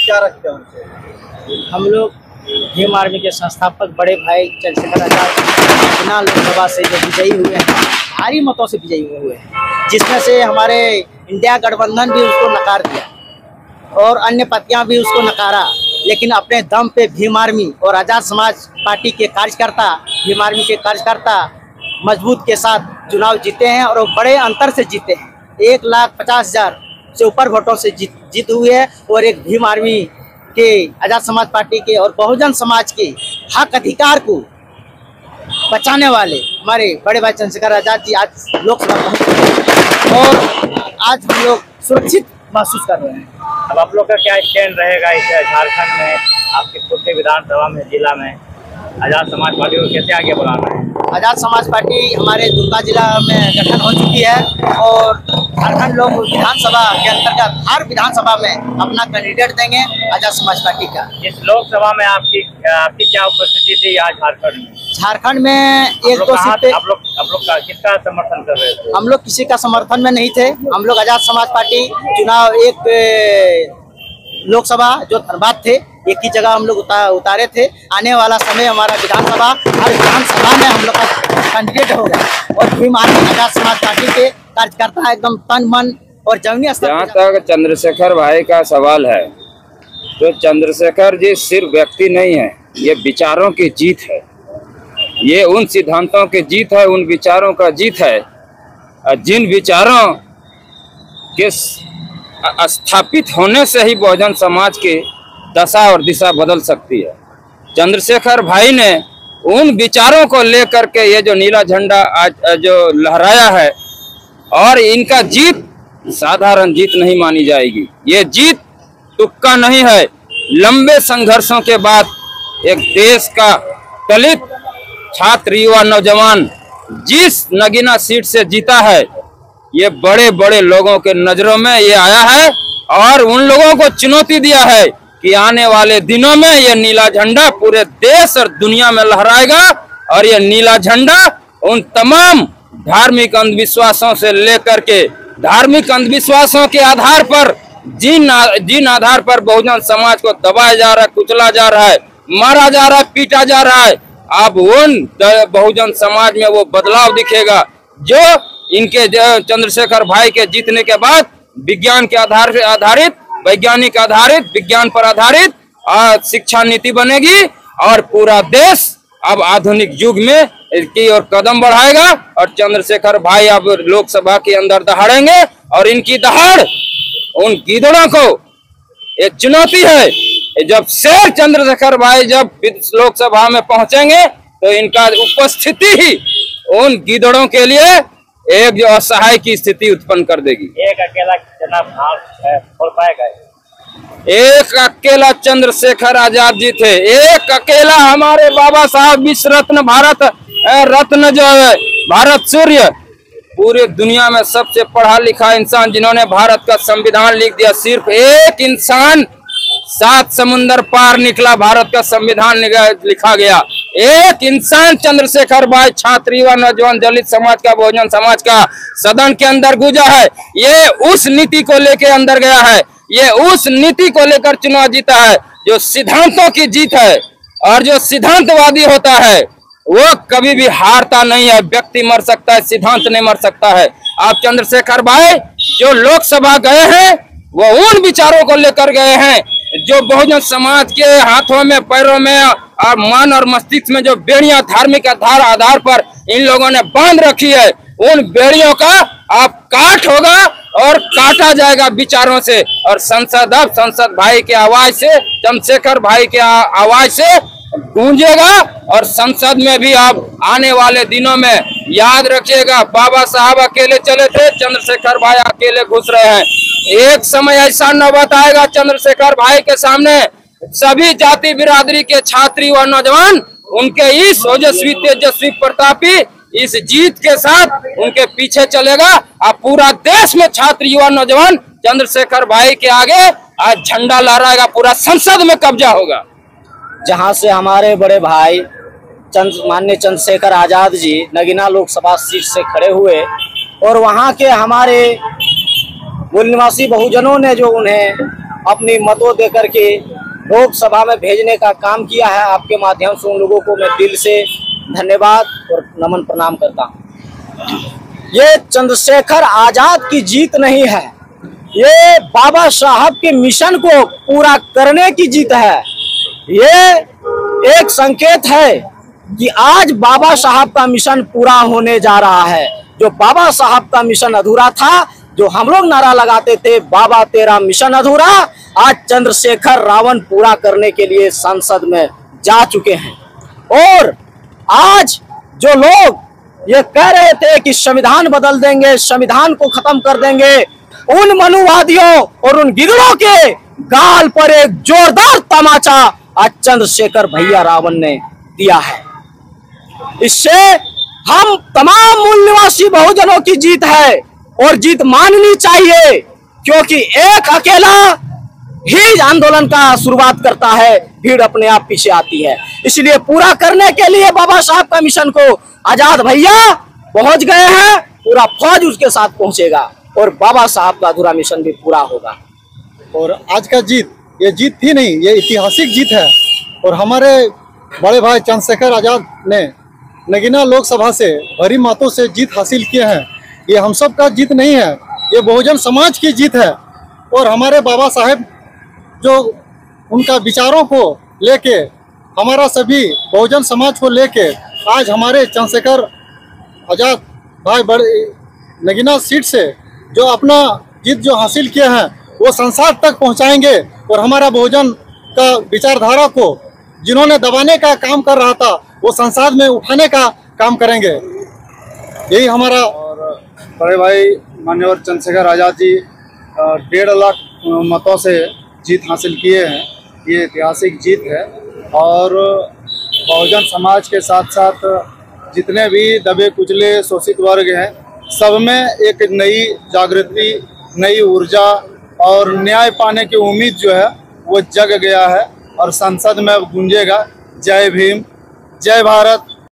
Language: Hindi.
क्या रखते हैं उनसे? हम लोग भीम आर्मी के संस्थापक बड़े भाई चंद्रशेखर आजाद नगीना लोकसभा से जो विजयी हुए हैं, भारी मतों से विजयी हुए हैं, जिसमें से हमारे इंडिया गठबंधन भी उसको नकार दिया और अन्य पार्टियां भी उसको नकारा, लेकिन अपने दम पे भीम आर्मी और आज़ाद समाज पार्टी के कार्यकर्ता, भीम आर्मी के कार्यकर्ता मजबूत के साथ चुनाव जीते हैं और बड़े अंतर से जीते हैं। 1,50,000 से ऊपर वोटों से जीत हुई है और एक भीम आर्मी के, आज़ाद समाज पार्टी के और बहुजन समाज के हक अधिकार को बचाने वाले हमारे बड़े भाई चंद्रशेखर आजाद जी आज लोकसभा पहुंचे और आज हम लोग सुरक्षित महसूस कर रहे हैं। अब आप लोग का क्या स्टैंड रहेगा इस झारखंड में, आपके खुद के विधानसभा में, जिला में आज़ाद समाज पार्टी को कैसे आगे बढ़ाना है? आज़ाद समाज पार्टी हमारे दुमका जिला में गठन हो चुकी है और झारखंड लोग विधानसभा के अंतर्गत हर विधानसभा में अपना कैंडिडेट देंगे आज़ाद समाज पार्टी का। इस लोकसभा में आपकी क्या उपस्थिति थी आज झारखंड में? झारखंड में एक दो सीटें आप लोग का किसका समर्थन कर रहे थे? हम लोग किसी का समर्थन में नहीं थे। हम लोग आज़ाद समाज पार्टी चुनाव एक लोकसभा जो धनबाद थे, एक ही जगह हम लोग उतारे थे। आने वाला समय हमारा विधानसभा, हर विधानसभा में हम लोग का कैंडिडेट होगा और भीम आर्मी आज़ाद समाज पार्टी के कार्यकर्ता एकदम तन मन और जमीनी स्तर। जहाँ तक चंद्रशेखर भाई का सवाल है, तो चंद्रशेखर जी सिर्फ व्यक्ति नहीं है, ये विचारों की जीत है, ये उन सिद्धांतों की जीत है, उन विचारों का जीत है जिन विचारों के स्थापित होने से ही बहुजन समाज की दशा और दिशा बदल सकती है। चंद्रशेखर भाई ने उन विचारों को लेकर के ये जो नीला झंडा आज जो लहराया है, और इनका जीत साधारण जीत नहीं मानी जाएगी। ये जीत तुक्का नहीं है। लंबे संघर्षों के बाद एक देश का दलित छात्र, युवा, नौजवान जिस नगीना सीट से जीता है, ये बड़े बड़े लोगों के नजरों में ये आया है और उन लोगों को चुनौती दिया है कि आने वाले दिनों में ये नीला झंडा पूरे देश और दुनिया में लहराएगा और ये नीला झंडा उन तमाम धार्मिक अंधविश्वासों से लेकर के, धार्मिक अंधविश्वासों के आधार पर जिन आधार पर बहुजन समाज को दबाया जा रहा है, कुचला जा रहा है, मारा जा रहा है, पीटा जा रहा है, अब उन बहुजन समाज में वो बदलाव दिखेगा जो इनके चंद्रशेखर भाई के जीतने के बाद विज्ञान के आधार से आधारित, वैज्ञानिक आधारित, विज्ञान पर आधारित शिक्षा नीति बनेगी और पूरा देश अब आधुनिक युग में की ओर कदम बढ़ाएगा और चंद्रशेखर भाई अब लोकसभा के अंदर दहाड़ेंगे और इनकी दहाड़ उन गीदड़ों को एक चुनौती है। जब शेर चंद्रशेखर भाई जब लोकसभा में पहुंचेंगे तो इनका उपस्थिति ही उन गीदड़ों के लिए एक जो असहाय की स्थिति उत्पन्न कर देगी। एक अकेला चुनाव खोल पाएगा? एक अकेला चंद्रशेखर आजाद जी थे, एक अकेला हमारे बाबा साहब विश्व रत्न, भारत रत्न जो है भारत सूर्य, पूरी दुनिया में सबसे पढ़ा लिखा इंसान जिन्होंने भारत का संविधान लिख दिया, सिर्फ एक इंसान 7 समुंदर पार निकला, भारत का संविधान लिखा गया। एक इंसान चंद्रशेखर भाई छात्र, युवा, नौजवान, दलित समाज का, बहुजन समाज का सदन के अंदर गुजा है। ये उस नीति को लेकर अंदर गया है, ये उस नीति को लेकर चुनाव जीता है जो सिद्धांतों की जीत है। और जो सिद्धांतवादी होता है वो कभी भी हारता नहीं है। व्यक्ति मर सकता है, सिद्धांत नहीं मर सकता है। आप चंद्रशेखर भाई जो लोकसभा गए हैं वो उन विचारों को लेकर गए हैं जो बहुजन समाज के हाथों में, पैरों में और मन और मस्तिष्क में जो बेड़ियां धार्मिक आधार पर इन लोगों ने बांध रखी है, उन बेड़ियों का आप काट होगा और काटा जाएगा विचारों से। और संसद भाई के आवाज से, चंद्रशेखर भाई के आवाज से गूंजेगा और संसद में भी आप आने वाले दिनों में याद रखिएगा, बाबा साहब अकेले चले थे, चंद्रशेखर भाई अकेले घुस रहे हैं। एक समय ऐसा नौबत आएगा चंद्रशेखर भाई के सामने सभी जाति बिरादरी के छात्री व नौजवान उनके इस ओजस्वी, तेजस्वी, प्रतापी इस जीत के साथ उनके पीछे चलेगा। अब पूरा देश में छात्र, युवा, नौजवान चंद्रशेखर भाई के आगे आज झंडा लहराएगा, पूरा संसद में कब्जा होगा। जहां से हमारे बड़े भाई माननीय चंद्रशेखर आजाद जी नगीना लोकसभा सीट से खड़े हुए और वहां के हमारे मूल निवासी बहुजनों ने जो उन्हें अपनी मतों देकर के लोकसभा में भेजने का काम किया है। आपके माध्यम से उन लोगों को मैं दिल से धन्यवाद और नमन प्रणाम करता हूँ। ये चंद्रशेखर आजाद की जीत नहीं है, ये बाबा साहब के मिशन को पूरा करने की जीत है। ये एक संकेत है कि आज बाबा साहब का मिशन पूरा होने जा रहा है। जो बाबा साहब का मिशन अधूरा था, जो हम लोग नारा लगाते थे बाबा तेरा मिशन अधूरा, आज चंद्रशेखर रावण पूरा करने के लिए संसद में जा चुके हैं। और आज जो लोग ये कह रहे थे कि संविधान बदल देंगे, संविधान को खत्म कर देंगे, उन मनुवादियों और उन गिदड़ों के गाल पर एक जोरदार तमाचा आज चंद्रशेखर भैया रावण ने दिया है। इससे हम तमाम मूल निवासी बहुजनों की जीत है और जीत माननी चाहिए, क्योंकि एक अकेला ही आंदोलन का शुरुआत करता है, भीड़ अपने आप पीछे आती है। इसलिए पूरा करने के लिए बाबा साहब का मिशन को आजाद भैया पहुंच गए हैं, पूरा फौज उसके साथ पहुंचेगा और बाबा साहब का अधूरा मिशन भी पूरा होगा। और आज का जीत ये जीत थी नहीं, ये ऐतिहासिक जीत है। और हमारे बड़े भाई चंद्रशेखर आजाद ने नगीना लोकसभा से भरी मतों से जीत हासिल किए हैं। ये हम सब का जीत नहीं है, ये बहुजन समाज की जीत है। और हमारे बाबा साहेब जो उनका विचारों को लेके, हमारा सभी बहुजन समाज को लेके आज हमारे चंद्रशेखर आजाद भाई बड़े नगीना सीट से जो अपना जीत जो हासिल किए हैं वो संसद तक पहुंचाएंगे। और हमारा बहुजन का विचारधारा को जिन्होंने दबाने का काम कर रहा था वो संसद में उठाने का काम करेंगे। यही हमारा। और बड़े भाई माननीय चंद्रशेखर आजाद जी 1.5 लाख मतों से जीत हासिल किए हैं। ये ऐतिहासिक जीत है। और बहुजन समाज के साथ साथ जितने भी दबे कुचले शोषित वर्ग हैं, सब में एक नई जागृति, नई ऊर्जा और न्याय पाने की उम्मीद जो है वो जग गया है। और संसद में अब गूंजेगा जय भीम, जय भारत,